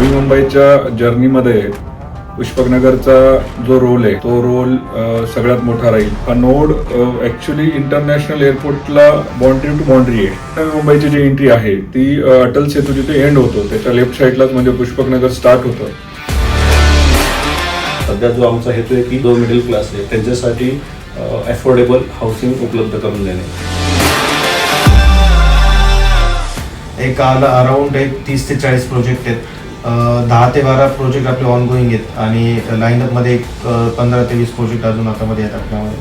नवी मुंबईच्या जर्नीमध्ये पुष्पकनगरचा जो रोल आहे तो रोल सगळ्यात मोठा राहील. हा नोड ऍक्च्युली इंटरनॅशनल एअरपोर्टला बाउंड्री टू बाउंड्री आहे. नवी मुंबईची जी एंट्री आहे ती अटल सेतू जिथे एंड होतो त्याच्या लेफ्ट साईडलाच म्हणजे पुष्पकनगर स्टार्ट होतं. सध्या जो आमचा हेतू आहे की जो मिडल क्लास आहे त्यांच्यासाठी अफोर्डेबल हाऊसिंग उपलब्ध करून देणे. एक अराउंड 30 ते 40 प्रोजेक्ट आहेत. 10 ते 12 प्रोजेक्ट आपले ऑनगोईंग आहेत आणि लाईनअपमध्ये 15 ते 20 प्रोजेक्ट अजून हातामध्ये आहेत आपल्यामध्ये.